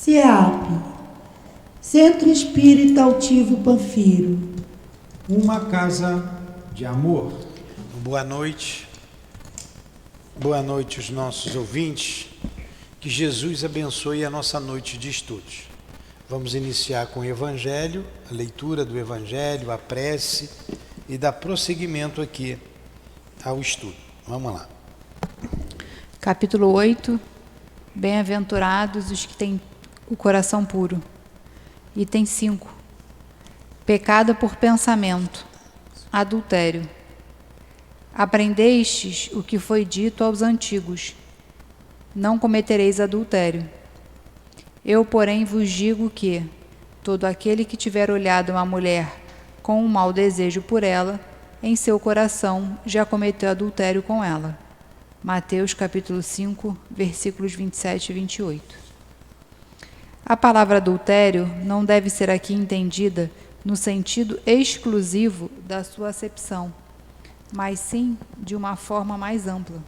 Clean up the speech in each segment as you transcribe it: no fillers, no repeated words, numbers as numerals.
CEAP, Centro Espírita Altivo Panfiro. Uma casa de amor. Boa noite. Boa noite aos nossos ouvintes. Que Jesus abençoe a nossa noite de estudos. Vamos iniciar com o Evangelho, a leitura do Evangelho, a prece e dar prosseguimento aqui ao estudo. Vamos lá. Capítulo 8. Bem-aventurados os que têm o coração puro. Item 5. Pecado por pensamento. Adultério. Aprendestes o que foi dito aos antigos: não cometereis adultério. Eu, porém, vos digo que todo aquele que tiver olhado uma mulher com um mau desejo por ela, em seu coração já cometeu adultério com ela. Mateus capítulo 5, versículos 27 e 28. A palavra adultério não deve ser aqui entendida no sentido exclusivo da sua acepção, mas sim de uma forma mais ampla.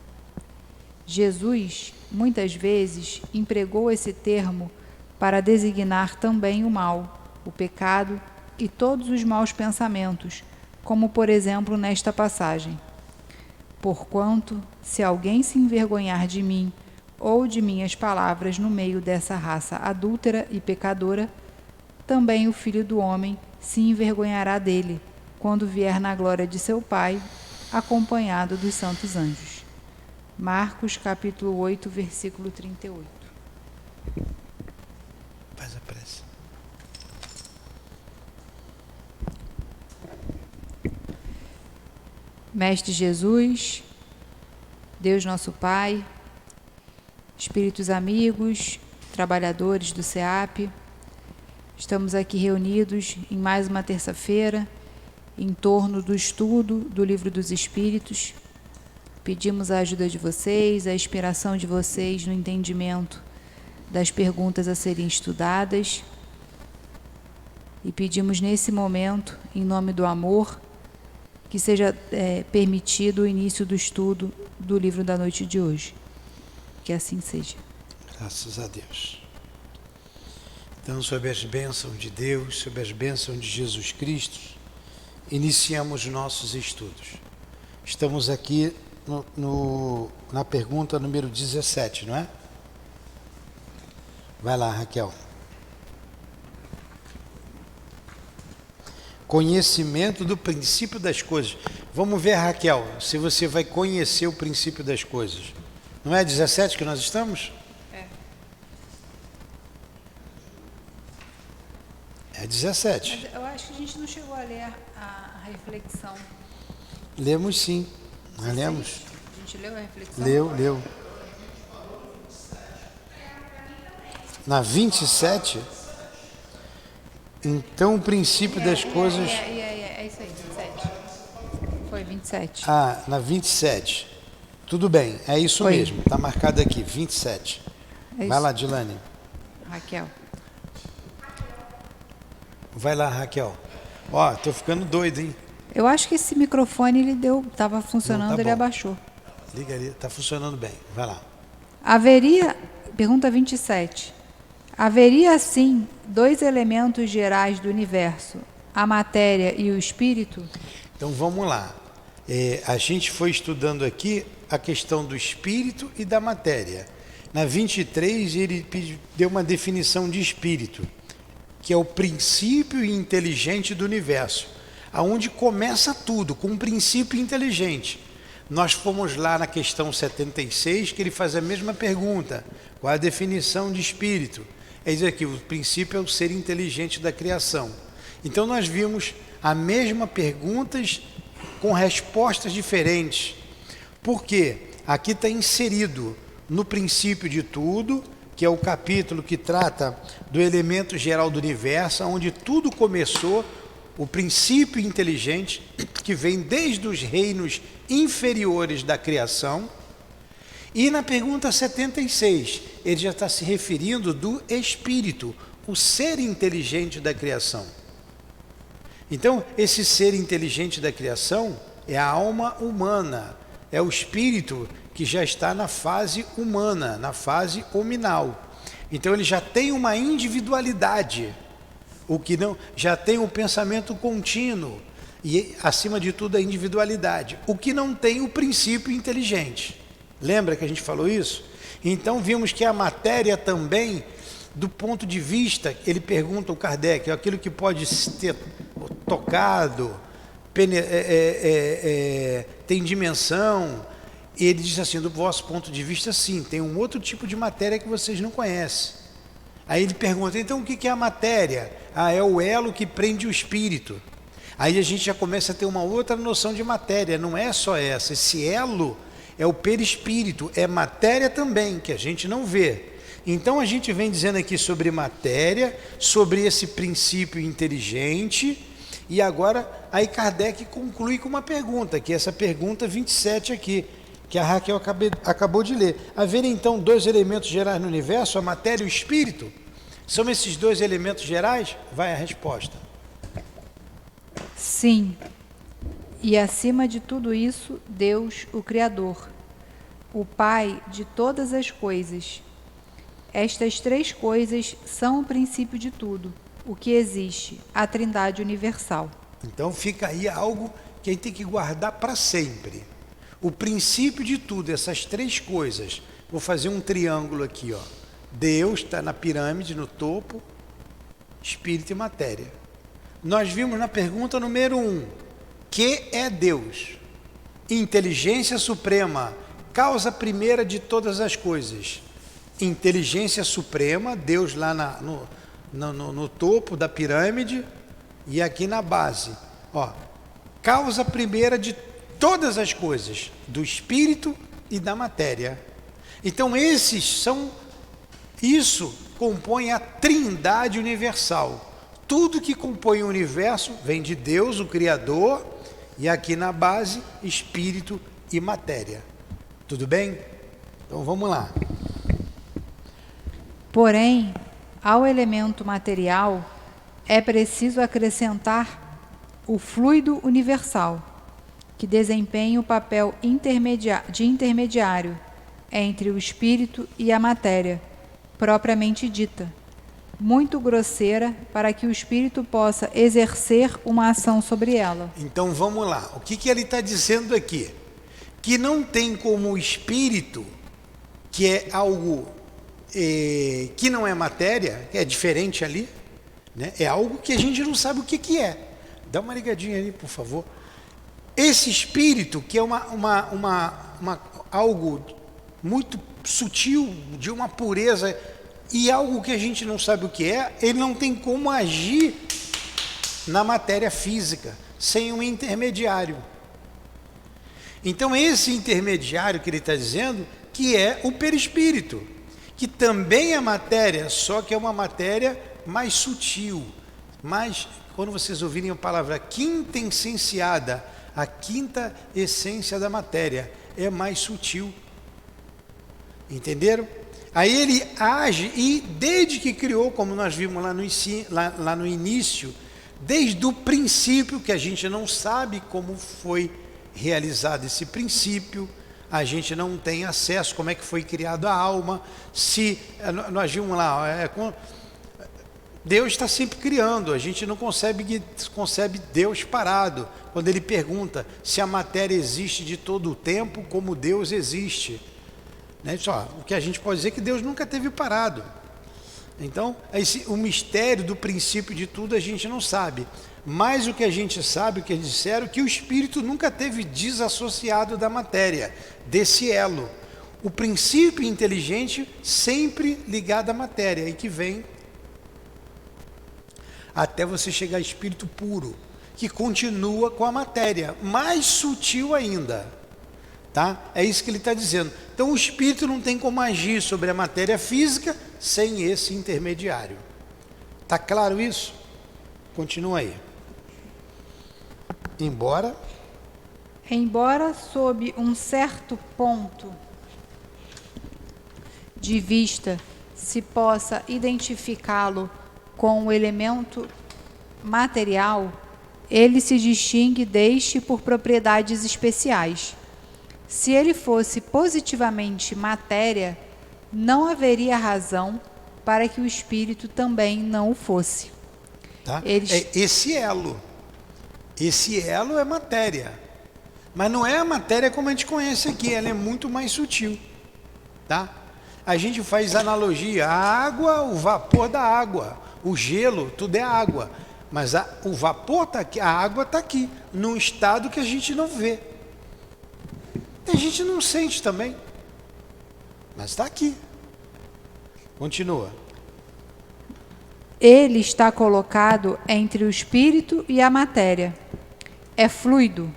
Jesus, muitas vezes, empregou esse termo para designar também o mal, o pecado e todos os maus pensamentos, como por exemplo nesta passagem. Porquanto, se alguém se envergonhar de mim ou de minhas palavras no meio dessa raça adúltera e pecadora, também o Filho do Homem se envergonhará dele, quando vier na glória de seu Pai, acompanhado dos santos anjos. Marcos capítulo 8, versículo 38. Faz a prece. Mestre Jesus, Deus nosso Pai, espíritos amigos, trabalhadores do CEAP, estamos aqui reunidos em mais uma terça-feira, em torno do estudo do Livro dos Espíritos. Pedimos a ajuda de vocês, a inspiração de vocês no entendimento das perguntas a serem estudadas. E pedimos nesse momento, em nome do amor, que seja permitido o início do estudo do livro da noite de hoje. Que assim seja. Graças a Deus. Então, sob as bênçãos de Deus, sob as bênçãos de Jesus Cristo, iniciamos nossos estudos. Estamos aqui na pergunta número 17, não é? Vai lá, Raquel. Conhecimento do princípio das coisas. Vamos ver, Raquel, se você vai conhecer o princípio das coisas. Não é 17 que nós estamos? É 17. Mas eu acho que a gente não chegou a ler a reflexão. Lemos sim. Nós lemos. A gente leu a reflexão? Leu. Na 27, então o princípio das coisas... É isso aí, 27. Foi 27. Ah, na 27. Tudo bem, é isso Foi. mesmo. Está marcado aqui, 27. É Vai isso. lá, Dilane. Raquel. Vai lá, Raquel. Ó, tô ficando doido, hein? Eu acho que esse microfone ele estava funcionando, Não, tá ele bom. abaixou. Liga ali, tá funcionando bem. Vai lá. Pergunta 27. Haveria, assim, dois elementos gerais do universo, a matéria e o espírito? Então vamos lá. A gente foi estudando aqui a questão do espírito e da matéria. Na 23 ele deu uma definição de espírito, que é o princípio inteligente do universo, aonde começa tudo, com um princípio inteligente. Nós fomos lá na questão 76, que ele faz a mesma pergunta: qual a definição de espírito? É dizer que o princípio é o ser inteligente da criação. Então nós vimos a mesma perguntas com respostas diferentes. Por quê? Aqui está inserido no princípio de tudo, que é o capítulo que trata do elemento geral do universo, onde tudo começou, o princípio inteligente, que vem desde os reinos inferiores da criação. E na pergunta 76, ele já está se referindo do espírito, o ser inteligente da criação. Então, esse ser inteligente da criação é a alma humana, é o espírito que já está na fase humana, na fase hominal. Então ele já tem uma individualidade, o que não, já tem um pensamento contínuo e, acima de tudo, a individualidade, o que não tem o princípio inteligente. Lembra que a gente falou isso? Então vimos que a matéria também, do ponto de vista, ele pergunta ao Kardec, aquilo que pode ter tocado, tem dimensão. Ele diz assim, do vosso ponto de vista, sim, tem um outro tipo de matéria que vocês não conhecem. Aí ele pergunta, então o que é a matéria? Ah, é o elo que prende o espírito. Aí a gente já começa a ter uma outra noção de matéria, não é só essa. Esse elo é o perispírito, é matéria também, que a gente não vê. Então a gente vem dizendo aqui sobre matéria, sobre esse princípio inteligente, e agora aí Kardec conclui com uma pergunta, que é essa pergunta 27 aqui, que a Raquel acabou de ler. Haver então dois elementos gerais no universo, a matéria e o espírito? São esses dois elementos gerais? Vai a resposta. Sim. E acima de tudo isso, Deus, o Criador, o Pai de todas as coisas. Estas três coisas são o princípio de tudo, o que existe, a Trindade universal. Então fica aí algo que a gente tem que guardar para sempre. O princípio de tudo, essas três coisas. Vou fazer um triângulo aqui, ó. Deus está na pirâmide, no topo, espírito e matéria. Nós vimos na pergunta número 1, que é Deus? Inteligência suprema, causa primeira de todas as coisas. Inteligência suprema, Deus lá no topo da pirâmide e aqui na base. Ó, causa primeira de todas as coisas, do espírito e da matéria. Então isso compõe a Trindade universal. Tudo que compõe o universo vem de Deus, o Criador, e aqui na base, espírito e matéria. Tudo bem? Então vamos lá. Porém, ao elemento material é preciso acrescentar o fluido universal, que desempenha o papel de intermediário entre o espírito e a matéria, propriamente dita, muito grosseira para que o espírito possa exercer uma ação sobre ela. Então vamos lá, o que ele está dizendo aqui? Que não tem como o espírito, que é algo que não é matéria, que é diferente ali, né? É algo que a gente não sabe o que é. Dá uma ligadinha ali, por favor. Esse espírito, que é algo muito sutil, de uma pureza, e algo que a gente não sabe o que é, ele não tem como agir na matéria física, sem um intermediário. Então esse intermediário que ele está dizendo, que é o perispírito, que também é matéria, só que é uma matéria mais sutil, mais, quando vocês ouvirem a palavra quintessenciada, a quinta essência da matéria, é mais sutil. Entenderam? Aí ele age e desde que criou, como nós vimos lá no início, desde o princípio, que a gente não sabe como foi realizado esse princípio, a gente não tem acesso como é que foi criada a alma. Se nós vimos lá, Deus está sempre criando, a gente não concebe Deus parado. Quando ele pergunta se a matéria existe de todo o tempo, como Deus existe, né? Só, o que a gente pode dizer é que Deus nunca teve parado. Então, o mistério do princípio de tudo a gente não sabe. Mas o que a gente sabe, o que eles disseram, que o espírito nunca teve desassociado da matéria, desse elo. O princípio inteligente sempre ligado à matéria, e que vem até você chegar a espírito puro, que continua com a matéria, mais sutil ainda. Tá? É isso que ele está dizendo. Então o espírito não tem como agir sobre a matéria física sem esse intermediário. Está claro isso? Continua aí. Embora sob um certo ponto de vista se possa identificá-lo com o elemento material, ele se distingue deste por propriedades especiais. Se ele fosse positivamente matéria, não haveria razão para que o espírito também não o fosse. Tá? Eles- É esse elo. Esse elo é matéria. Mas não é a matéria como a gente conhece aqui, ela é muito mais sutil. Tá? A gente faz analogia, a água, o vapor da água, o gelo, tudo é água. Mas o vapor está aqui, a água está aqui, num estado que a gente não vê. A gente não sente também. Mas está aqui. Continua. Ele está colocado entre o espírito e a matéria. É fluido,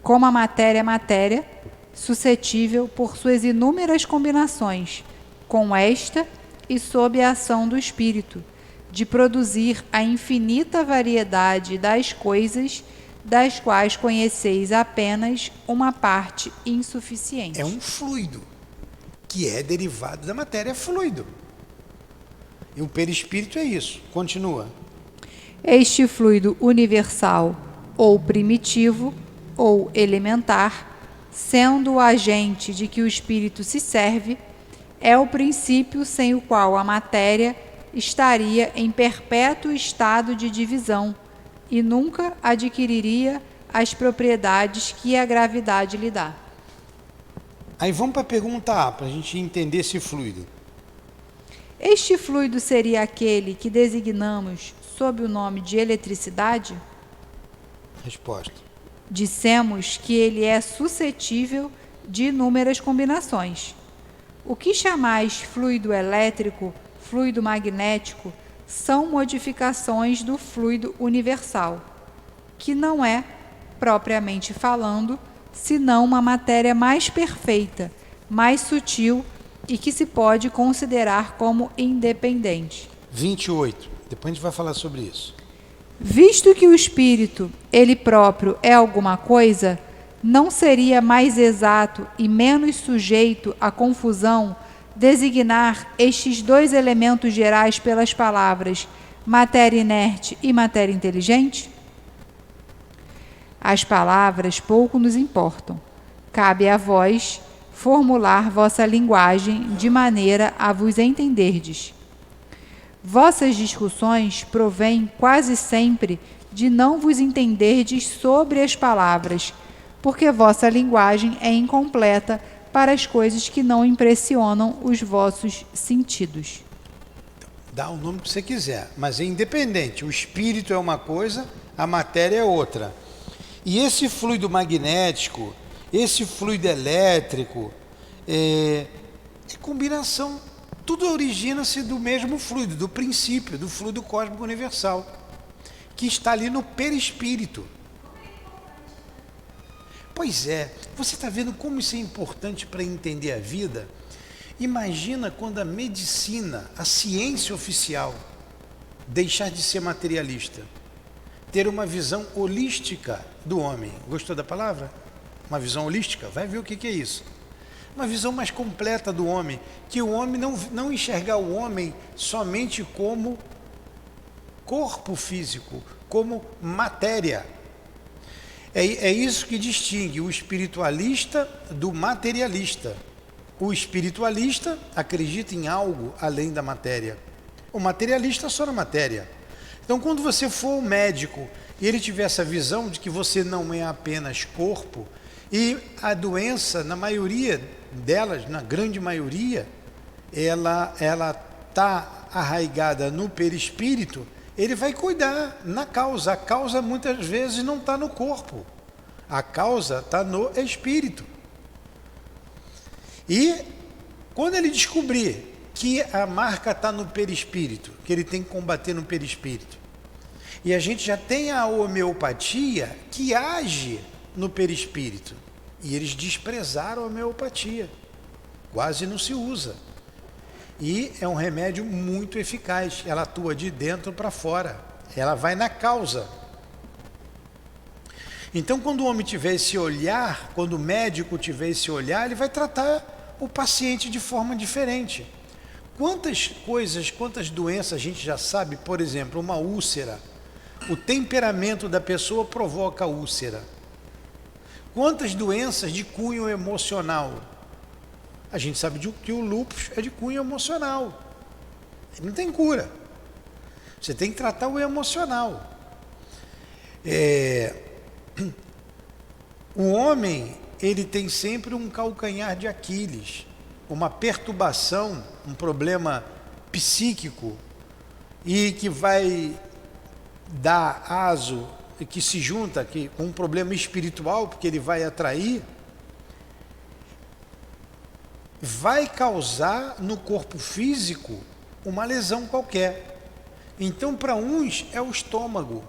como a matéria é matéria, suscetível por suas inúmeras combinações com esta e sob a ação do espírito, de produzir a infinita variedade das coisas das quais conheceis apenas uma parte insuficiente. É um fluido, que é derivado da matéria, é fluido. E o perispírito é isso. Continua. Este fluido universal, ou primitivo, ou elementar, sendo o agente de que o espírito se serve, é o princípio sem o qual a matéria estaria em perpétuo estado de divisão e nunca adquiriria as propriedades que a gravidade lhe dá. Aí vamos para a pergunta A, para a gente entender esse fluido. Este fluido seria aquele que designamos sob o nome de eletricidade? Resposta. Dissemos que ele é suscetível de inúmeras combinações. O que chamais fluido elétrico, fluido magnético, são modificações do fluido universal, que não é, propriamente falando, senão uma matéria mais perfeita, mais sutil e que se pode considerar como independente. 28. Depois a gente vai falar sobre isso. Visto que o espírito, ele próprio, é alguma coisa, não seria mais exato e menos sujeito à confusão designar estes dois elementos gerais pelas palavras matéria inerte e matéria inteligente? As palavras pouco nos importam. Cabe a vós formular vossa linguagem de maneira a vos entenderdes. Vossas discussões provêm quase sempre de não vos entenderdes sobre as palavras, porque vossa linguagem é incompleta para as coisas que não impressionam os vossos sentidos. Dá o nome que você quiser, mas é independente. O espírito é uma coisa, a matéria é outra. E esse fluido magnético, esse fluido elétrico, é combinação. Tudo origina-se do mesmo fluido, do princípio, do fluido cósmico universal, que está ali no perispírito. Pois é, você está vendo como isso é importante para entender a vida? Imagina quando a medicina, a ciência oficial, deixar de ser materialista, ter uma visão holística do homem. Gostou da palavra? Uma visão holística? Vai ver o que é isso. Uma visão mais completa do homem, que o homem não enxergar o homem somente como corpo físico, como matéria. É isso que distingue o espiritualista do materialista. O espiritualista acredita em algo além da matéria. O materialista só na matéria. Então, quando você for um médico e ele tiver essa visão de que você não é apenas corpo, e a doença, na maioria delas, na grande maioria, ela está arraigada no perispírito, ele vai cuidar na causa. A causa muitas vezes não está no corpo, a causa está no espírito. E quando ele descobrir que a marca está no perispírito, que ele tem que combater no perispírito, e a gente já tem a homeopatia que age no perispírito, e eles desprezaram a homeopatia, quase não se usa. E é um remédio muito eficaz, ela atua de dentro para fora, ela vai na causa. Então, quando o homem tiver esse olhar, quando o médico tiver esse olhar, ele vai tratar o paciente de forma diferente. Quantas coisas, quantas doenças a gente já sabe, por exemplo, uma úlcera, o temperamento da pessoa provoca úlcera. Quantas doenças de cunho emocional? A gente sabe que o lúpus é de cunho emocional. Não tem cura. Você tem que tratar o emocional. O homem, ele tem sempre um calcanhar de Aquiles, uma perturbação, um problema psíquico, e que vai dar aso, e que se junta com um problema espiritual, porque ele vai atrair, vai causar no corpo físico uma lesão qualquer. Então, para uns é o estômago,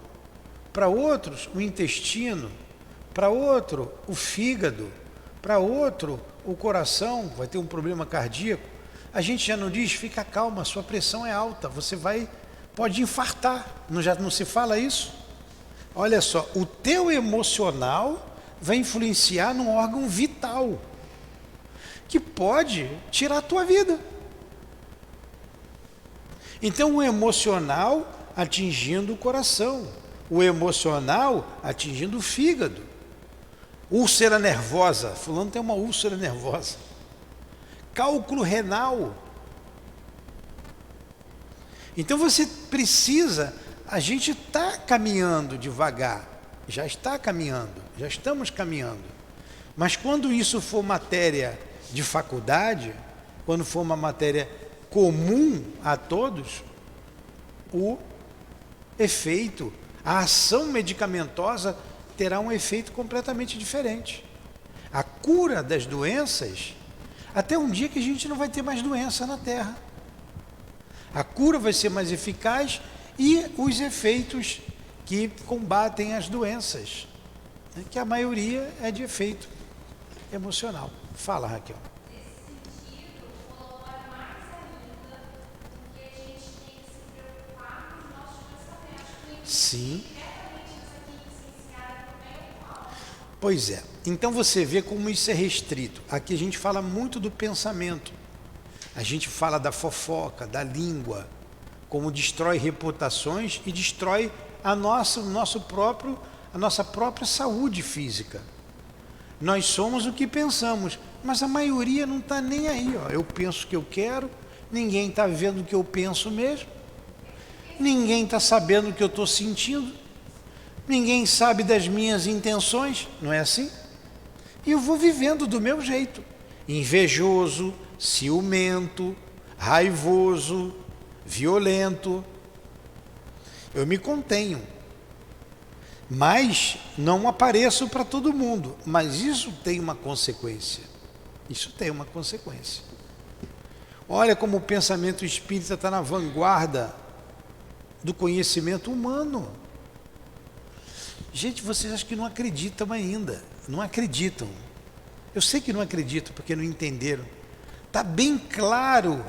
para outros o intestino, para outro o fígado, para outro o coração, vai ter um problema cardíaco. A gente já não diz, fica calma, sua pressão é alta, você pode infartar. Já não se fala isso? Olha só, o teu emocional vai influenciar num órgão vital, que pode tirar a tua vida. Então o emocional atingindo o coração, o emocional atingindo o fígado, úlcera nervosa, fulano tem uma úlcera nervosa, cálculo renal. Então você precisa, a gente está caminhando devagar, já está caminhando, já estamos caminhando, mas quando isso for matéria de faculdade, quando for uma matéria comum a todos, o efeito, a ação medicamentosa terá um efeito completamente diferente. A cura das doenças, até um dia que a gente não vai ter mais doença na Terra. A cura vai ser mais eficaz e os efeitos que combatem as doenças, né, que a maioria é de efeito emocional. Fala, Raquel. Sim. Pois é. Então você vê como isso é restrito. Aqui a gente fala muito do pensamento. A gente fala da fofoca, da língua, como destrói reputações e destrói a nossa própria saúde física. Nós somos o que pensamos, mas a maioria não está nem aí. Ó. Eu penso o que eu quero, ninguém está vendo o que eu penso mesmo. Ninguém está sabendo o que eu estou sentindo, ninguém sabe das minhas intenções, não é assim? E eu vou vivendo do meu jeito, invejoso, ciumento, raivoso, violento. Eu me contenho, mas não apareço para todo mundo, mas isso tem uma consequência, Olha como o pensamento espírita está na vanguarda do conhecimento humano. Gente, vocês acham que não acreditam ainda, não acreditam. Eu sei que não acreditam porque não entenderam. Está bem claro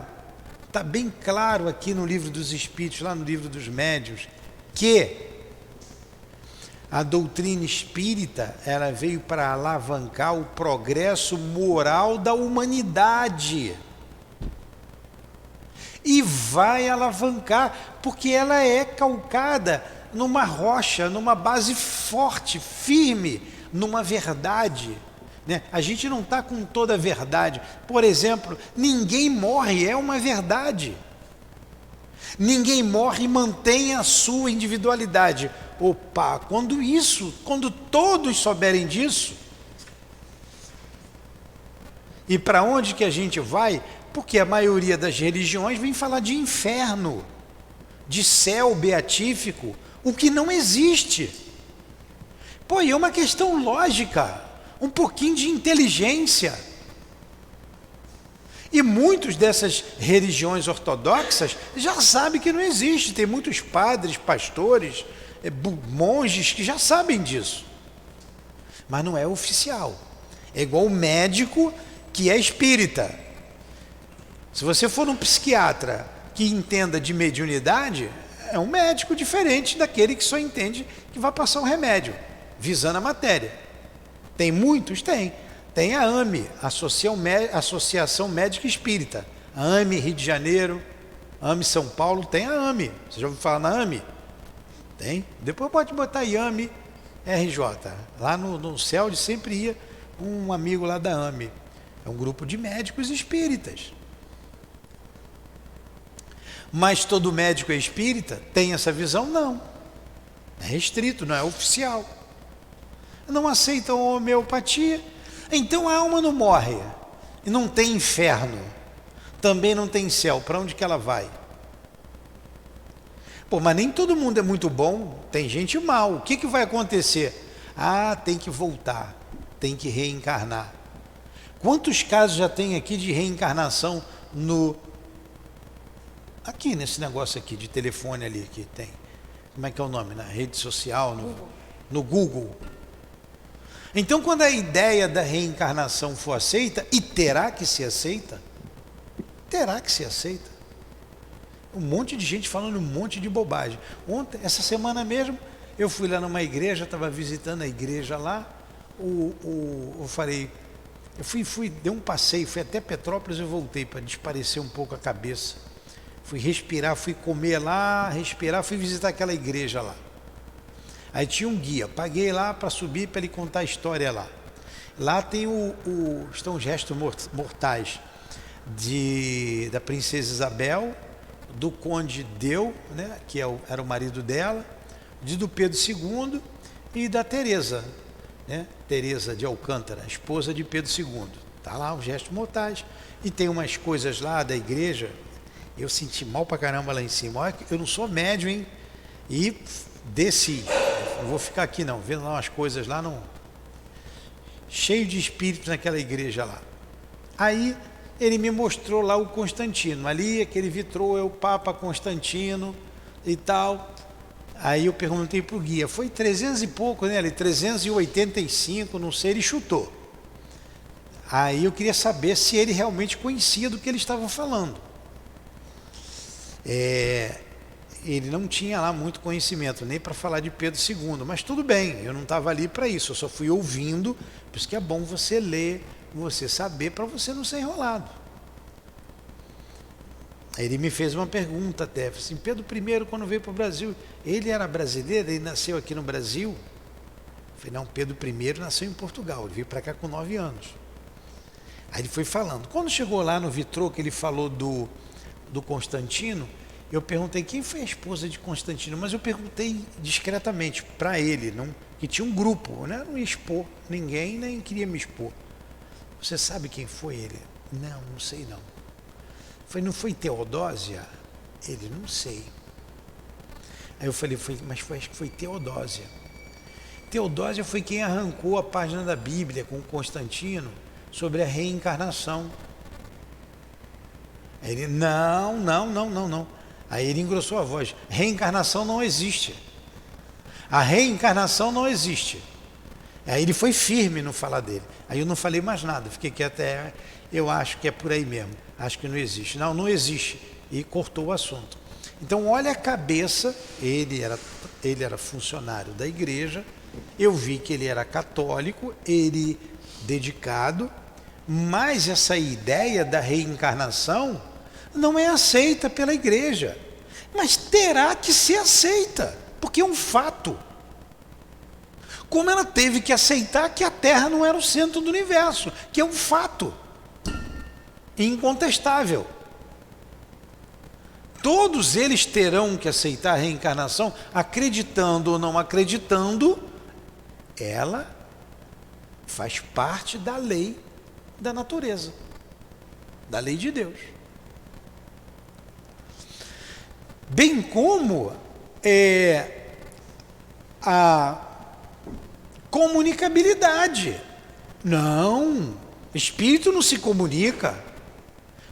aqui no Livro dos Espíritos, lá no Livro dos Médiuns, que a doutrina espírita, ela veio para alavancar o progresso moral da humanidade. E vai alavancar, porque ela é calcada numa rocha, numa base forte, firme, numa verdade. Né? A gente não está com toda a verdade. Por exemplo, ninguém morre, é uma verdade. Ninguém morre e mantém a sua individualidade. Opa, quando todos souberem disso, e para onde que a gente vai? Porque a maioria das religiões vem falar de inferno, de céu beatífico, o que não existe. Pô, e é uma questão lógica, um pouquinho de inteligência. E muitos dessas religiões ortodoxas já sabem que não existe. Tem muitos padres, pastores, monges que já sabem disso. Mas não é oficial. É igual o médico que é espírita. Se você for um psiquiatra que entenda de mediunidade, é um médico diferente daquele que só entende que vai passar um remédio, visando a matéria. Tem muitos? Tem. Tem a AME, Associação Médica Espírita. A AME Rio de Janeiro, AME São Paulo, tem a AME. Você já ouviu falar na AME? Tem. Depois pode botar aí AME RJ. Lá no CELD sempre ia um amigo lá da AME. É um grupo de médicos espíritas. Mas todo médico é espírita? Tem essa visão? Não. É restrito, não é oficial. Não aceitam a homeopatia. Então a alma não morre. E não tem inferno. Também não tem céu. Para onde que ela vai? Pô, mas nem todo mundo é muito bom. Tem gente mal. O que que vai acontecer? Ah, tem que voltar. Tem que reencarnar. Quantos casos já tem aqui de reencarnação aqui nesse negócio aqui de telefone ali que tem? Como é que é o nome? Na rede social, no Google. Então, quando a ideia da reencarnação for aceita, e terá que ser aceita, um monte de gente falando um monte de bobagem. Essa semana mesmo, eu fui lá numa igreja, estava visitando a igreja lá, dei um passeio, fui até Petrópolis e voltei para desaparecer um pouco a cabeça. Fui respirar, fui comer lá, respirar, fui visitar aquela igreja lá. Aí tinha um guia, paguei lá para subir para ele contar a história lá. Lá tem estão os restos mortais da princesa Isabel, do conde Deu, né, que era o marido dela, do Pedro II e da Teresa, né, Teresa de Alcântara, esposa de Pedro II. Está lá os restos mortais. E tem umas coisas lá da igreja, eu senti mal pra caramba lá em cima. Olha, eu não sou médium, hein? E desci, não vou ficar aqui não, vendo lá umas coisas lá, não, cheio de espíritos naquela igreja lá. Aí ele me mostrou lá o Constantino, ali aquele vitrô é o Papa Constantino e tal. Aí eu perguntei pro guia, foi 300 e pouco, né? 385, não sei, ele chutou. Aí eu queria saber se ele realmente conhecia do que ele estava falando. Ele não tinha lá muito conhecimento, nem para falar de Pedro II, mas tudo bem, eu não estava ali para isso, eu só fui ouvindo, por isso que é bom você ler, você saber, para você não ser enrolado. Aí ele me fez uma pergunta até, assim, Pedro I, quando veio para o Brasil, ele era brasileiro, ele nasceu aqui no Brasil? Eu falei, não, Pedro I nasceu em Portugal, ele veio para cá com 9 anos. Aí ele foi falando, quando chegou lá no vitrô que ele falou do Constantino, eu perguntei quem foi a esposa de Constantino, mas eu perguntei discretamente para ele, que tinha um grupo, né? Não ia expor ninguém, nem queria me expor. Você sabe quem foi ele? Não sei não. Não foi Teodósia? Ele, não sei. Aí eu falei, acho que foi Teodósia. Teodósia foi quem arrancou a página da Bíblia com Constantino sobre a reencarnação. Aí ele, não. Aí ele engrossou a voz, reencarnação não existe. A reencarnação não existe. Aí ele foi firme no falar dele. Aí eu não falei mais nada, fiquei quieto, eu acho que é por aí mesmo, acho que não existe. Não existe. E cortou o assunto. Então olha a cabeça, ele era funcionário da igreja, eu vi que ele era católico, ele dedicado, mas essa ideia da reencarnação não é aceita pela igreja, mas terá que ser aceita, porque é um fato. Como ela teve que aceitar que a Terra não era o centro do universo, que é um fato incontestável. Todos eles terão que aceitar a reencarnação, acreditando ou não acreditando, ela faz parte da lei da natureza, da lei de Deus. Bem como a comunicabilidade. Não, espírito não se comunica.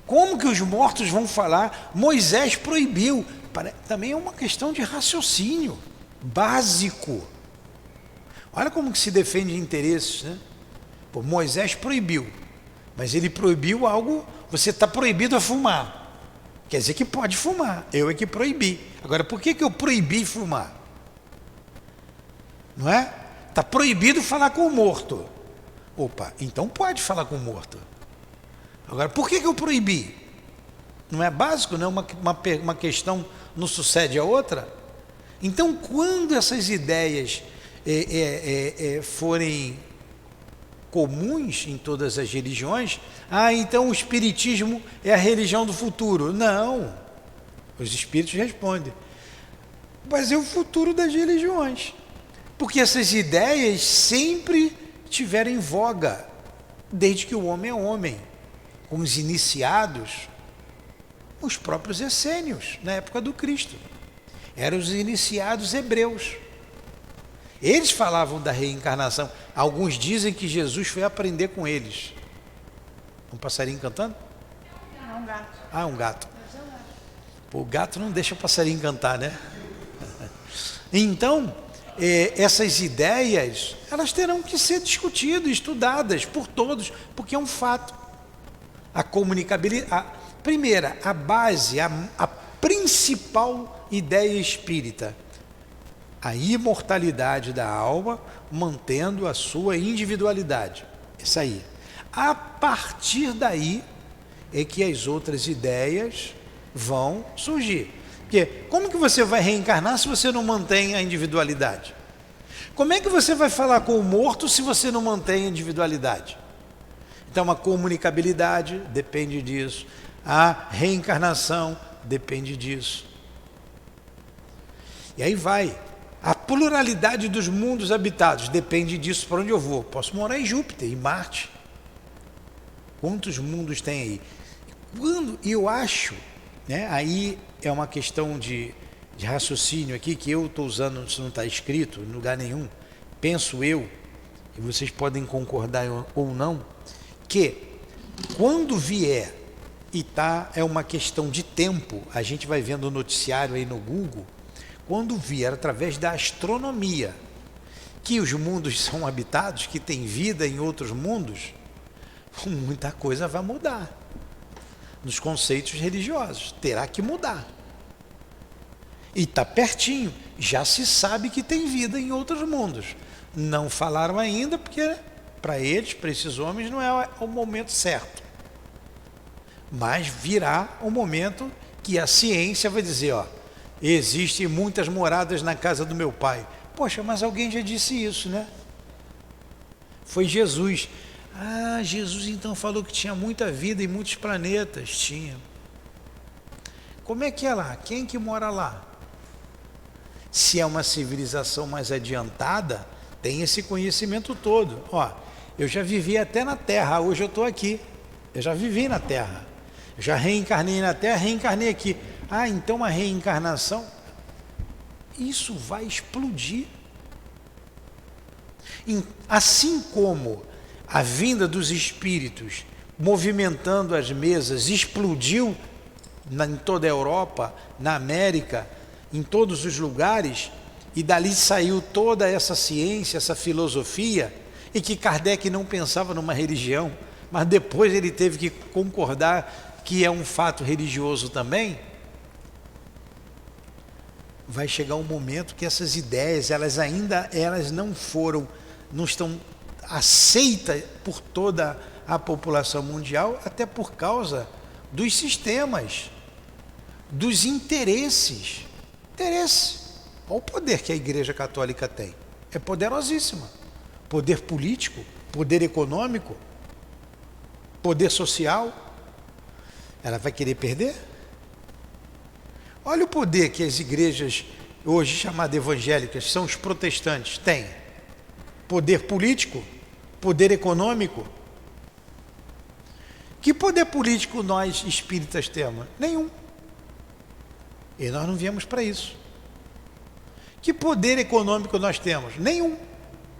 Como que os mortos vão falar? Moisés proibiu. Também é uma questão de raciocínio básico. Olha como que se defende interesses, né? Pô, Moisés proibiu, mas ele proibiu algo. Você está proibido a fumar. Quer dizer que pode fumar, eu é que proibi. Agora, por que eu proibi fumar? Não é? Está proibido falar com o morto. Opa, então pode falar com o morto. Agora, por que eu proibi? Não é básico, não é uma questão não sucede a outra? Então, quando essas ideias forem comuns em todas as religiões, então o espiritismo é a religião do futuro. Não. Os espíritos respondem. Mas é o futuro das religiões. Porque essas ideias sempre tiveram em voga, desde que o homem é homem. Com os iniciados, os próprios essênios, na época do Cristo. Eram os iniciados hebreus. Eles falavam da reencarnação. Alguns dizem que Jesus foi aprender com eles. Um passarinho cantando? É um gato. Ah, um gato. Pô, o gato não deixa o passarinho cantar, né? Então, essas ideias, elas terão que ser discutidas, estudadas por todos, porque é um fato. A comunicabilidade, primeira, a base, a principal ideia espírita, a imortalidade da alma, mantendo a sua individualidade. Isso aí. A partir daí é que as outras ideias vão surgir. Porque como que você vai reencarnar se você não mantém a individualidade? Como é que você vai falar com o morto se você não mantém a individualidade? Então a comunicabilidade depende disso. A reencarnação depende disso. E aí vai. A pluralidade dos mundos habitados depende disso. Para onde eu vou? Posso morar em Júpiter, em Marte. Quantos mundos tem aí? Quando eu acho, né, aí é uma questão de raciocínio aqui, que eu estou usando, isso não está escrito em lugar nenhum, penso eu, e vocês podem concordar ou não, que quando vier, e é uma questão de tempo, a gente vai vendo o noticiário aí no Google, quando vier através da astronomia, que os mundos são habitados, que tem vida em outros mundos, muita coisa vai mudar nos conceitos religiosos, terá que mudar. E está pertinho, já se sabe que tem vida em outros mundos. Não falaram ainda, porque para eles, para esses homens, não é o momento certo. Mas virá o momento que a ciência vai dizer, ó, existem muitas moradas na casa do meu pai. Poxa, mas alguém já disse isso, né? Foi Jesus. Ah, Jesus então falou que tinha muita vida em muitos planetas. Tinha. Como é que é lá? Quem que mora lá? Se é uma civilização mais adiantada, tem esse conhecimento todo. Ó, eu já vivi até na Terra, hoje eu estou aqui. Eu já vivi na Terra. Eu já reencarnei na Terra, reencarnei aqui. Ah, então a reencarnação, isso vai explodir. Assim como a vinda dos espíritos movimentando as mesas explodiu em toda a Europa, na América, em todos os lugares, e dali saiu toda essa ciência, essa filosofia, e que Kardec não pensava numa religião, mas depois ele teve que concordar que é um fato religioso também. Vai chegar um momento que essas ideias, elas não estão aceitas por toda a população mundial, até por causa dos sistemas, dos interesses. Olha o poder que a Igreja Católica tem. É poderosíssima. Poder político, poder econômico, poder social. Ela vai querer perder? Olha o poder que as igrejas, hoje chamadas evangélicas, são os protestantes, têm. Poder político, poder econômico. Que poder político nós espíritas temos? Nenhum. E nós não viemos para isso. Que poder econômico nós temos? Nenhum.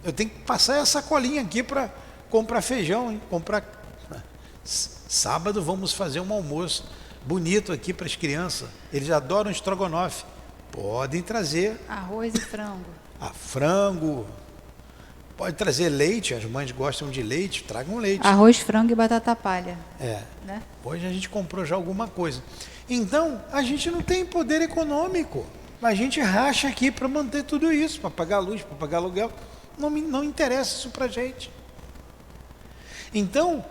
Eu tenho que passar essa colinha aqui para comprar feijão, hein? Sábado vamos fazer um almoço bonito aqui para as crianças. Eles adoram estrogonofe. Podem trazer arroz e frango. Frango. Pode trazer leite, as mães gostam de leite, tragam leite. Arroz, frango e batata palha. Né? Hoje a gente comprou já alguma coisa. Então, a gente não tem poder econômico. A gente racha aqui para manter tudo isso, para pagar luz, para pagar aluguel. Não interessa isso para a gente. Então,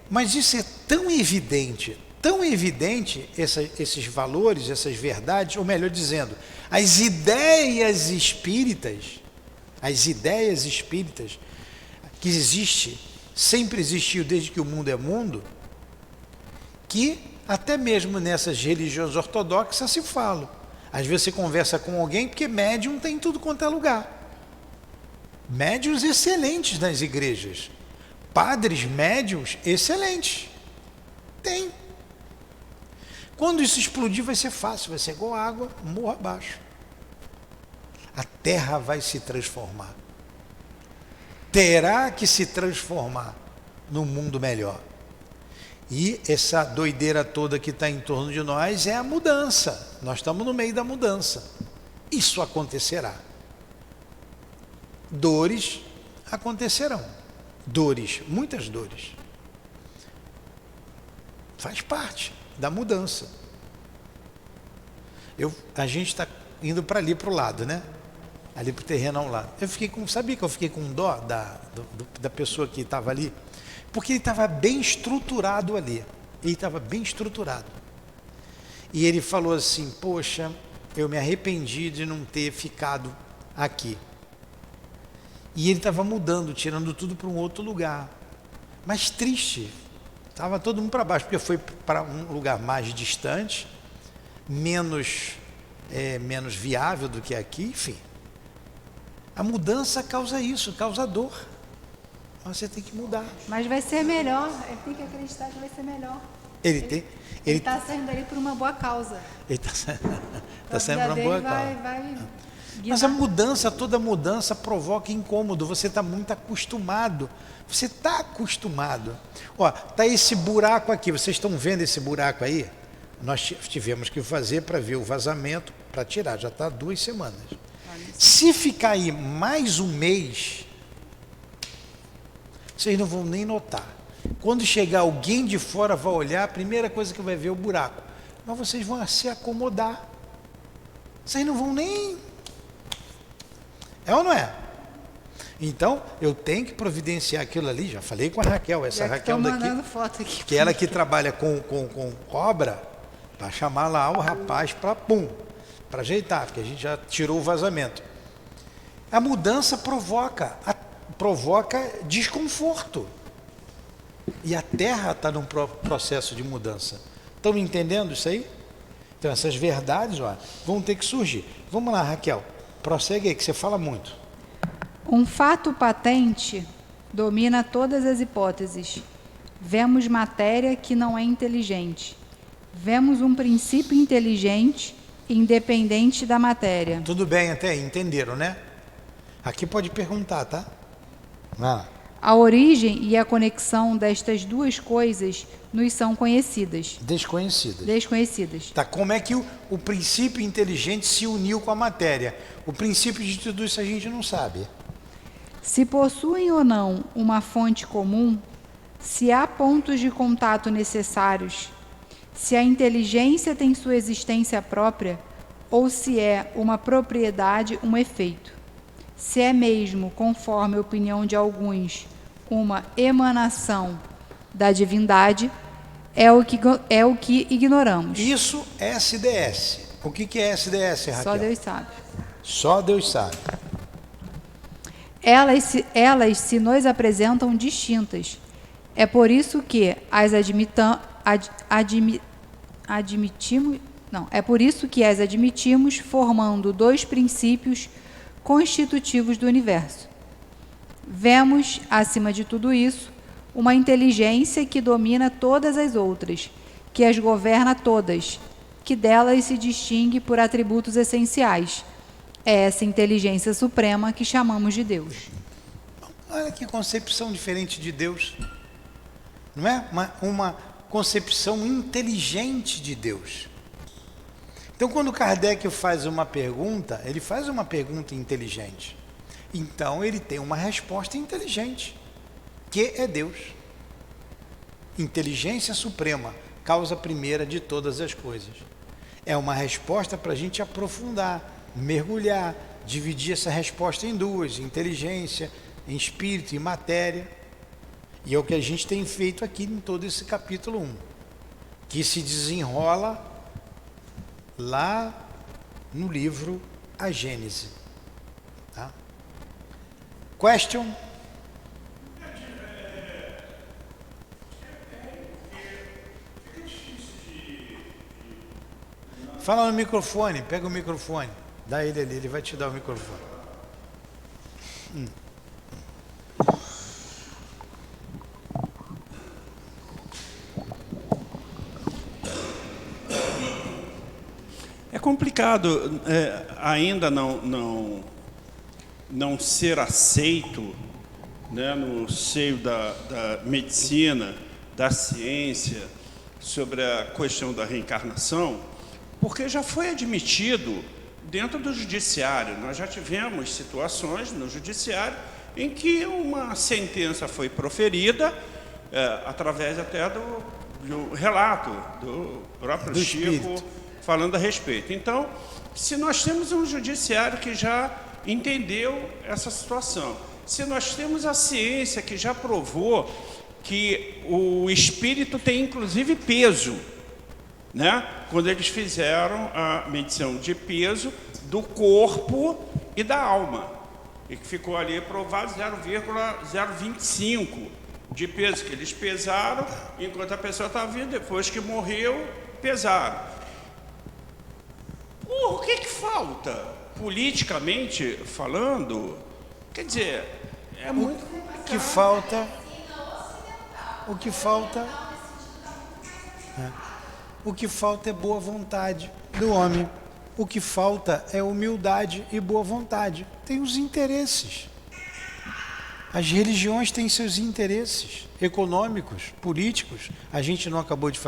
mas isso é tão evidente, esses valores, essas verdades, ou melhor dizendo, as ideias espíritas que sempre existiu desde que o mundo é mundo, que até mesmo nessas religiões ortodoxas se fala. Às vezes você conversa com alguém, porque médium tem tudo quanto é lugar. Médiuns excelentes nas igrejas. Padres médiuns excelentes. Tem. Quando isso explodir vai ser fácil, vai ser igual água, morro abaixo. A terra vai se transformar. Terá que se transformar num mundo melhor. E essa doideira toda que está em torno de nós é a mudança. Nós estamos no meio da mudança. Isso acontecerá. Dores acontecerão. Dores, muitas dores. Faz parte da mudança. A gente está indo para ali, para o lado, né? Ali para o terreno ao lado. Sabia que eu fiquei com dó da pessoa que estava ali? Porque ele estava bem estruturado ali. Ele estava bem estruturado. E ele falou assim, poxa, eu me arrependi de não ter ficado aqui. E ele estava mudando, tirando tudo para um outro lugar. Mas triste. Estava todo mundo para baixo, porque foi para um lugar mais distante, menos viável do que aqui, enfim. A mudança causa isso, causa dor. Você tem que mudar. Mas vai ser melhor, ele tem que acreditar que vai ser melhor. Ele está saindo ali por uma boa causa. Ele está saindo por uma boa causa. Vai Mas a mudança, toda mudança provoca incômodo. Você está muito acostumado. Você está acostumado. Ó, tá esse buraco aqui. Vocês estão vendo esse buraco aí? Nós tivemos que fazer para ver o vazamento, para tirar. Já está 2 semanas. Se ficar aí mais um mês, vocês não vão nem notar. Quando chegar alguém de fora, vai olhar, a primeira coisa que vai ver é o buraco. Mas vocês vão se acomodar. Vocês não vão nem... É ou não é? Então, eu tenho que providenciar aquilo ali. Já falei com a Raquel, essa Raquel daqui, foto aqui, que ela que trabalha com obra, para chamar lá o rapaz para ajeitar, porque a gente já tirou o vazamento. A mudança provoca desconforto. E a Terra está num processo de mudança. Estão entendendo isso aí? Então, essas verdades, ó, vão ter que surgir. Vamos lá, Raquel. Prossegue aí, que você fala muito. Um fato patente domina todas as hipóteses. Vemos matéria que não é inteligente. Vemos um princípio inteligente, independente da matéria. Tudo bem até aí, entenderam, né? Aqui pode perguntar, tá? A origem e a conexão destas duas coisas nos são conhecidas. Desconhecidas. Tá, como é que o princípio inteligente se uniu com a matéria? O princípio de tudo isso a gente não sabe. Se possuem ou não uma fonte comum, se há pontos de contato necessários, se a inteligência tem sua existência própria, ou se é uma propriedade, um efeito. Se é mesmo, conforme a opinião de alguns, uma emanação da divindade, é o que ignoramos. Isso é SDS. O que é SDS, Raquel? Só Deus sabe. Só Deus sabe. Elas se nos apresentam distintas. É por isso que as admitimos formando 2 princípios constitutivos do universo. Vemos, acima de tudo isso, uma inteligência que domina todas as outras, que as governa todas, que delas se distingue por atributos essenciais. É essa inteligência suprema que chamamos de Deus. Olha que concepção diferente de Deus. Não é? Uma concepção inteligente de Deus. Então, quando Kardec faz uma pergunta, ele faz uma pergunta inteligente. Então, ele tem uma resposta inteligente, que é Deus. Inteligência suprema, causa primeira de todas as coisas. É uma resposta para a gente aprofundar, mergulhar, dividir essa resposta em 2, inteligência, em espírito e matéria. E é o que a gente tem feito aqui em todo esse capítulo 1, que se desenrola lá no livro A Gênese. Tá? Question? Fala no microfone, pega o microfone. Dá ele ali, ele vai te dar o microfone. É complicado ainda não ser aceito, né, no seio da medicina, da ciência, sobre a questão da reencarnação, porque já foi admitido dentro do judiciário. Nós já tivemos situações no judiciário em que uma sentença foi proferida através até do relato do próprio Do Chico espírito. falando a respeito. Então, se nós temos um judiciário que já entendeu essa situação, se nós temos a ciência que já provou que o espírito tem inclusive peso, né? Quando eles fizeram a medição de peso do corpo e da alma, e que ficou ali provado 0,025 de peso, que eles pesaram enquanto a pessoa estava viva, depois que morreu, pesaram. O que falta, politicamente falando? Quer dizer, é muito O que falta... O que falta é boa vontade do homem. O que falta é humildade e boa vontade. Tem os interesses. As religiões têm seus interesses econômicos, políticos. A gente não acabou de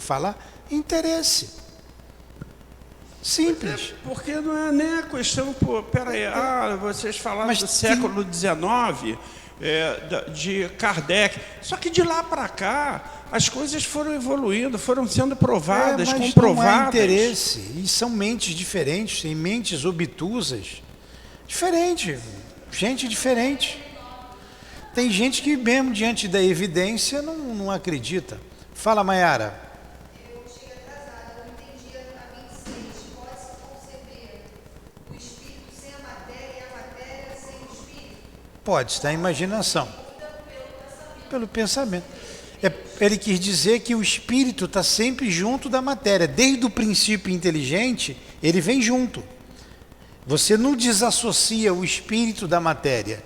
falar, interesse. Simples. Porque não é nem a questão, peraí, vocês falaram Mas do século XIX, de Kardec, só que de lá para cá as coisas foram evoluindo, foram sendo provadas, mas comprovadas. não há interesse, e são mentes diferentes, tem mentes obtusas, diferente, gente diferente. Tem gente que mesmo diante da evidência não acredita. Fala, Maiara. Eu cheguei atrasada, eu não entendi a 26. Pode-se conceber o espírito sem a matéria e a matéria sem o espírito? Pode estar a imaginação. Pelo pensamento. Ele quis dizer que o espírito está sempre junto da matéria. Desde o princípio inteligente, ele vem junto. Você não desassocia o espírito da matéria.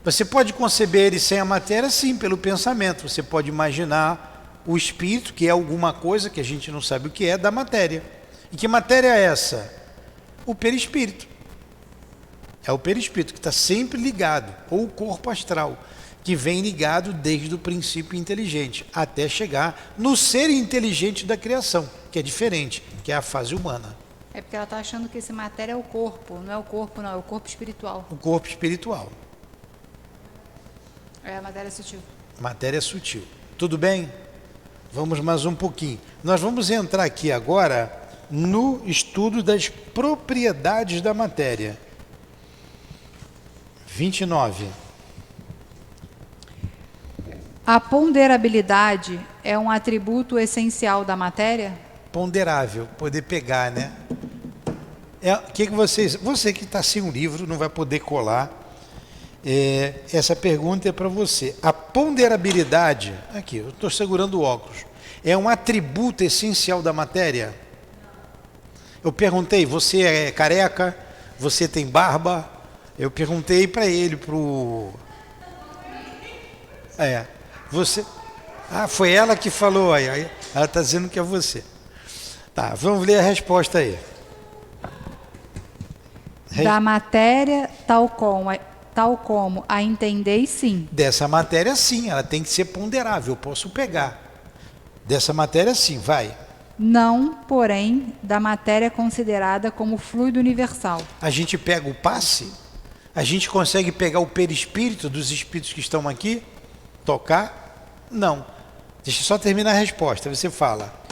Você pode conceber ele sem a matéria, sim, pelo pensamento. Você pode imaginar o espírito, que é alguma coisa que a gente não sabe o que é, da matéria. E que matéria é essa? O perispírito. É o perispírito que está sempre ligado, ou o corpo astral, que vem ligado desde o princípio inteligente, até chegar no ser inteligente da criação, que é diferente, que é a fase humana. É porque ela está achando que esse matéria é o corpo. Não é o corpo, não, é o corpo espiritual. O corpo espiritual. É a matéria sutil. Matéria sutil. Tudo bem? Vamos mais um pouquinho. Nós vamos entrar aqui agora no estudo das propriedades da matéria. 29. A ponderabilidade é um atributo essencial da matéria? Ponderável, poder pegar, né? Você que está sem um livro não vai poder colar. Essa pergunta é para você. A ponderabilidade, aqui, eu estou segurando o óculos, é um atributo essencial da matéria? Eu perguntei, você é careca? Você tem barba? Eu perguntei para ele, você... foi ela que falou aí. Ela está dizendo que é você. Tá, vamos ler a resposta aí. Da matéria, tal como a entendeis, sim. Dessa matéria, sim, ela tem que ser ponderável, eu posso pegar. Dessa matéria, sim, vai. Não, porém, da matéria considerada como fluido universal. A gente pega o passe, a gente consegue pegar o perispírito dos espíritos que estão aqui, tocar? Não. Deixa eu só terminar a resposta, você fala.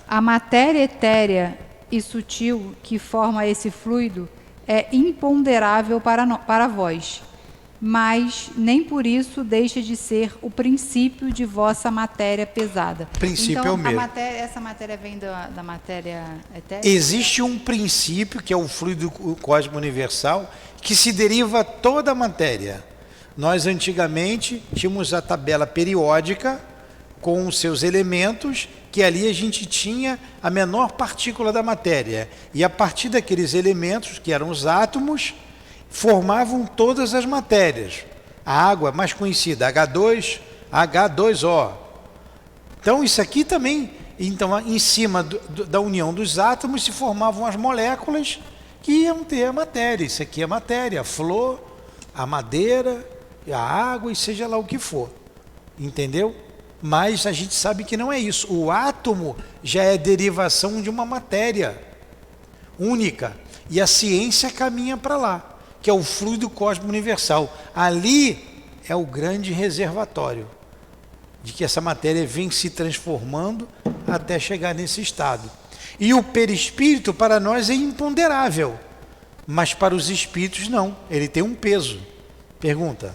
A matéria etérea e sutil que forma esse fluido é imponderável para vós, mas nem por isso deixa de ser o princípio de vossa matéria pesada. Princípio então, é o mesmo. Essa matéria vem da matéria etérea? Existe um princípio, que é o fluido cósmico universal, que se deriva toda a matéria. Nós, antigamente, tínhamos a tabela periódica com os seus elementos, que ali a gente tinha a menor partícula da matéria. E a partir daqueles elementos, que eram os átomos, formavam todas as matérias. A água mais conhecida, H2O. Então isso aqui também, então, em cima da união dos átomos se formavam as moléculas que iam ter a matéria. Isso aqui é a matéria, a flor, a madeira, a água e seja lá o que for. Entendeu? Mas a gente sabe que não é isso. O átomo já é derivação de uma matéria única. E a ciência caminha para lá, que é o fluido cósmico universal. Ali é o grande reservatório de que essa matéria vem se transformando até chegar nesse estado. E o perispírito para nós é imponderável, mas para os espíritos não, ele tem um peso. Pergunta.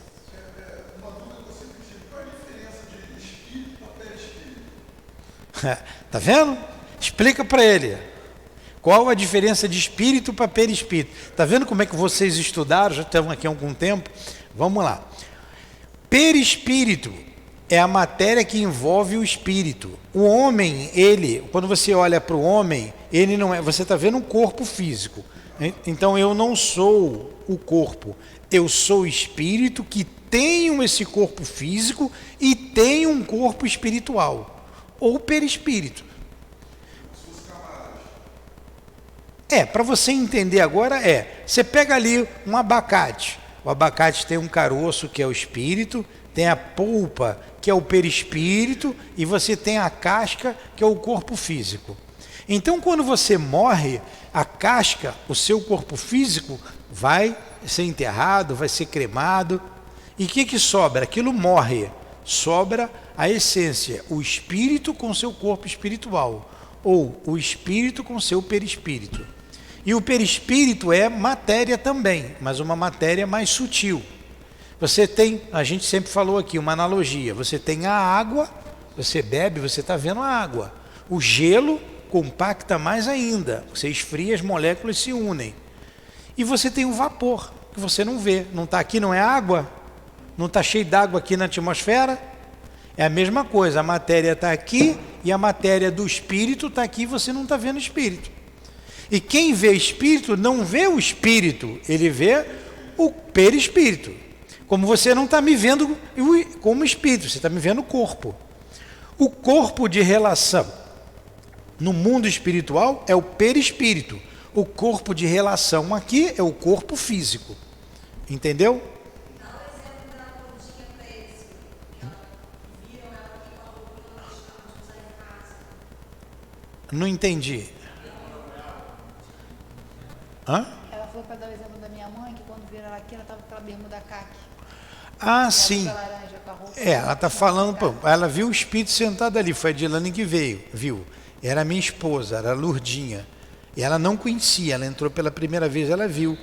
Uma dúvida que eu sempre tive, qual a diferença de espírito para perispírito? Tá vendo? Explica para ele. Qual a diferença de espírito para perispírito? Tá vendo como é que vocês estudaram? Já estão aqui há algum tempo. Vamos lá. Perispírito é a matéria que envolve o espírito. O homem, ele, quando você olha para o homem, ele não é, você está vendo um corpo físico. Então eu não sou o corpo, eu sou o espírito que tenho esse corpo físico e tenho um corpo espiritual, ou perispírito. Para você entender agora você pega ali um abacate, o abacate tem um caroço que é o espírito, tem a polpa que é o perispírito e você tem a casca que é o corpo físico. Então quando você morre, a casca, o seu corpo físico vai ser enterrado, vai ser cremado. E o que sobra? Aquilo morre. Sobra a essência, o espírito com seu corpo espiritual, ou o espírito com seu perispírito. E o perispírito é matéria também, mas uma matéria mais sutil. Você tem, a gente sempre falou aqui, uma analogia. Você tem a água, você bebe, você está vendo a água. O gelo compacta mais ainda. Você esfria, as moléculas se unem. E você tem o vapor, que você não vê. Não está aqui, não é água? Não está cheio d'água aqui na atmosfera? É a mesma coisa, a matéria está aqui e a matéria do espírito está aqui e você não está vendo o espírito. E quem vê espírito não vê o espírito, ele vê o perispírito. Como você não está me vendo como espírito, você está me vendo o corpo. O corpo de relação no mundo espiritual é o perispírito. O corpo de relação aqui é o corpo físico. Entendeu? Dá o exemplo da gordinha para eles, que viram ela aqui com a roupa que não deixavam de usar em casa. Não entendi. Hã? Ela foi para dar o exemplo da minha mãe, que quando viram ela aqui, ela estava com aquela bermuda caque. Ah, sim. Laranja, com a roupa Ela está falando, ela viu o espírito sentado ali, foi a Dilane que viu. Era minha esposa, era a Lourdinha. E ela não conhecia, ela entrou pela primeira vez, ela viu.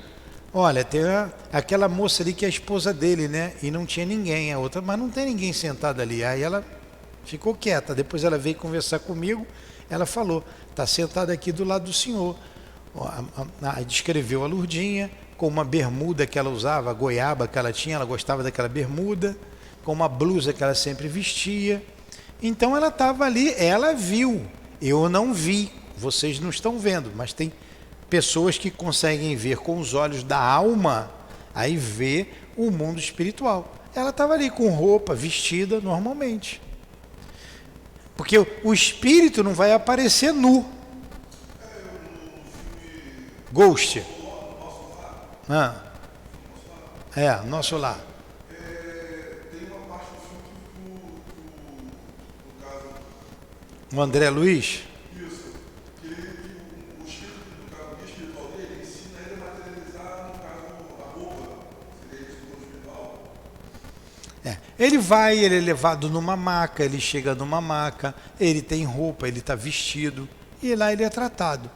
Olha, tem aquela moça ali que é a esposa dele, né? E não tinha ninguém, a outra, mas não tem ninguém sentado ali. Aí ela ficou quieta, depois ela veio conversar comigo, ela falou, está sentada aqui do lado do senhor. Descreveu a Lourdinha com uma bermuda que ela usava, a goiaba que ela tinha, ela gostava daquela bermuda, com uma blusa que ela sempre vestia. Então ela estava ali, ela viu, eu não vi, vocês não estão vendo, mas tem pessoas que conseguem ver com os olhos da alma, aí vê o mundo espiritual. Ela estava ali com roupa, vestida normalmente. Porque o espírito não vai aparecer nu. Ghost. Nosso lar. Tem uma parte do filme no caso. O André Luiz. Isso. Que o espírito, no caso, o guia espiritual dele ensina ele a materializar, no caso, a roupa. Seria isso do espiritual. Ele vai, ele é levado numa maca, ele chega numa maca, ele tem roupa, ele está vestido, e lá ele é tratado.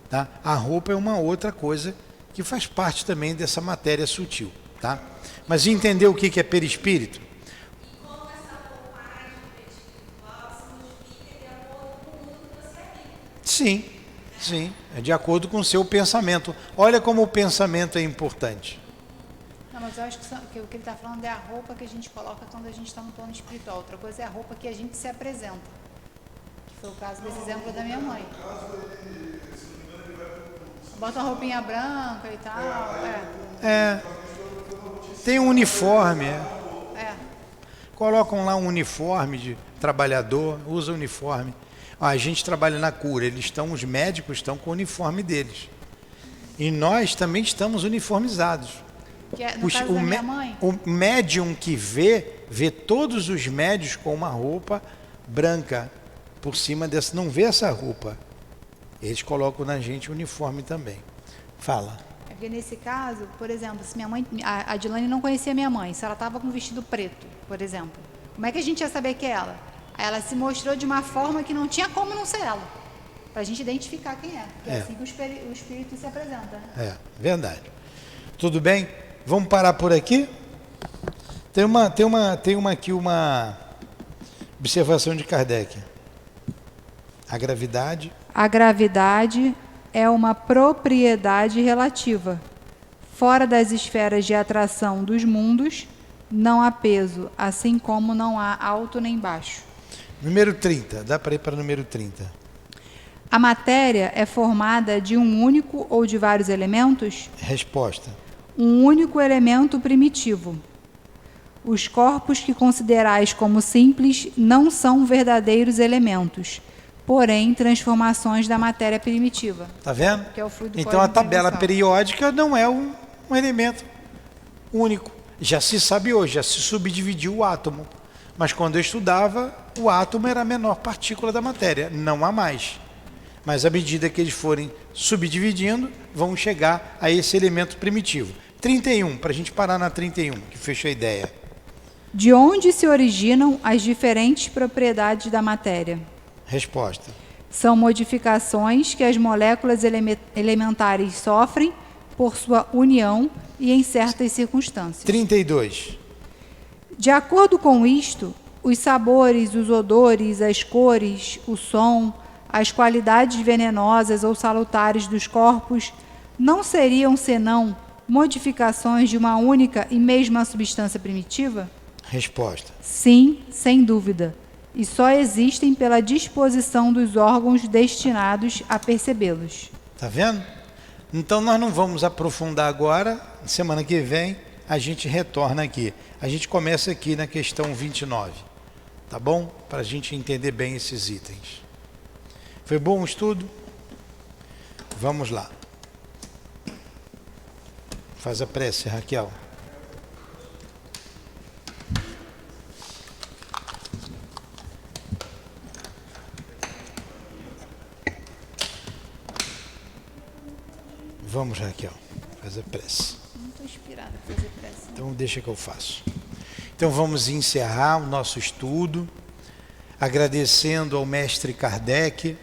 Tá? A roupa é uma outra coisa que faz parte também dessa matéria sutil. Tá? Mas entendeu o que é perispírito? E como essa roupagem espiritual se modifica de acordo com o mundo que você habita. Sim, é de acordo com o seu pensamento. Olha como o pensamento é importante. Não, mas eu acho que o que ele está falando é a roupa que a gente coloca quando a gente está no plano espiritual. Outra coisa é a roupa que a gente se apresenta. Que foi o caso desse exemplo da minha mãe. Bota uma roupinha branca e tal. Tem um uniforme. É. Colocam lá um uniforme de trabalhador, usa uniforme. A gente trabalha na cura, os médicos estão com o uniforme deles. E nós também estamos uniformizados. No caso da minha mãe, O médium que vê todos os médios com uma roupa branca por cima dessa, não vê essa roupa. Eles colocam na gente o uniforme também. Fala. é porque nesse caso, por exemplo, se minha mãe, a Dilane não conhecia minha mãe, se ela estava com um vestido preto, por exemplo, como é que a gente ia saber que é ela? Aí ela se mostrou de uma forma que não tinha como não ser ela, para a gente identificar quem é, porque é assim que o espírito se apresenta. Né? Verdade. Tudo bem? Vamos parar por aqui? Tem aqui uma observação de Kardec. A gravidade. A gravidade é uma propriedade relativa. Fora das esferas de atração dos mundos, não há peso, assim como não há alto nem baixo. Número 30. Dá para ir para o número 30. A matéria é formada de um único ou de vários elementos? Resposta. Um único elemento primitivo. Os corpos que considerais como simples não são verdadeiros elementos, porém transformações da matéria primitiva. Tá vendo? Que é o fluido Então a tabela pós-universal. periódica não é um elemento único. Já se sabe hoje, já se subdividiu o átomo. Mas quando eu estudava, o átomo era a menor partícula da matéria, não há mais. Mas à medida que eles forem subdividindo, vão chegar a esse elemento primitivo. 31, para a gente parar na 31, que fechou a ideia. De onde se originam as diferentes propriedades da matéria? Resposta. São modificações que as moléculas elementares sofrem por sua união e em certas circunstâncias. 32. De acordo com isto, os sabores, os odores, as cores, o som, as qualidades venenosas ou salutares dos corpos não seriam senão modificações de uma única e mesma substância primitiva? Resposta. Sim, sem dúvida. E só existem pela disposição dos órgãos destinados a percebê-los. Tá vendo? Então nós não vamos aprofundar agora. Semana que vem a gente retorna aqui. A gente começa aqui na questão 29. Tá bom? Para a gente entender bem esses itens. Foi bom o estudo? Vamos lá. Faz a prece, Raquel. Vamos, Raquel. Faz a prece. Não estou inspirada a fazer prece. Então deixa que eu faço. Então vamos encerrar o nosso estudo, agradecendo ao mestre Kardec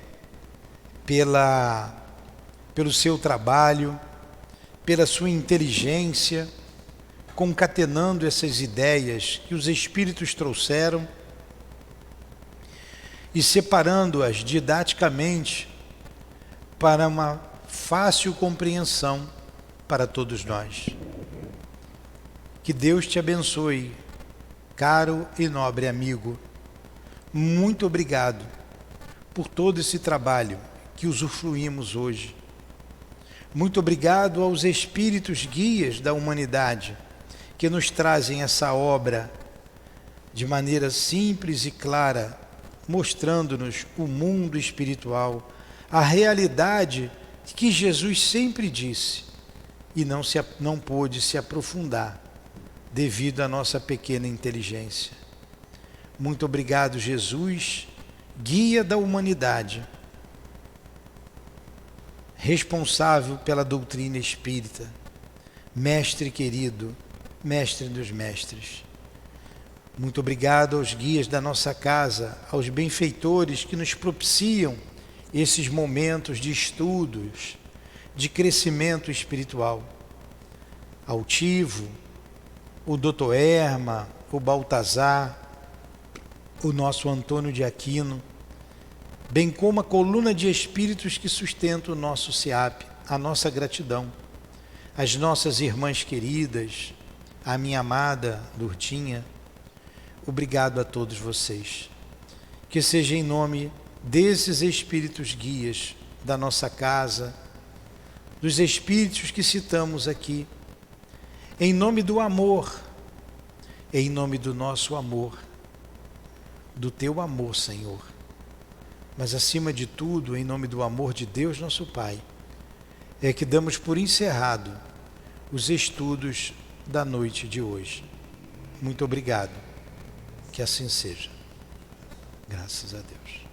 pelo seu trabalho, pela sua inteligência, concatenando essas ideias que os espíritos trouxeram e separando-as didaticamente para uma fácil compreensão para todos nós. Que Deus te abençoe, caro e nobre amigo. Muito obrigado por todo esse trabalho que usufruímos hoje. Muito obrigado aos espíritos guias da humanidade que nos trazem essa obra de maneira simples e clara, mostrando-nos o mundo espiritual, a realidade que Jesus sempre disse e não pôde se aprofundar devido à nossa pequena inteligência. Muito obrigado, Jesus, guia da humanidade, responsável pela doutrina espírita, mestre querido, mestre dos mestres. Muito obrigado aos guias da nossa casa, aos benfeitores que nos propiciam esses momentos de estudos, de crescimento espiritual. Ao Tivo, o Dr. Erma, o Baltazar, o nosso Antônio de Aquino, bem como a coluna de espíritos que sustenta o nosso SEAP, a nossa gratidão, as nossas irmãs queridas, à minha amada Lourdinha, obrigado a todos vocês. Que seja em nome desses espíritos guias da nossa casa, dos espíritos que citamos aqui, em nome do amor, em nome do nosso amor, do teu amor, Senhor, mas acima de tudo, em nome do amor de Deus, nosso Pai, é que damos por encerrado os estudos da noite de hoje. Muito obrigado, que assim seja. Graças a Deus.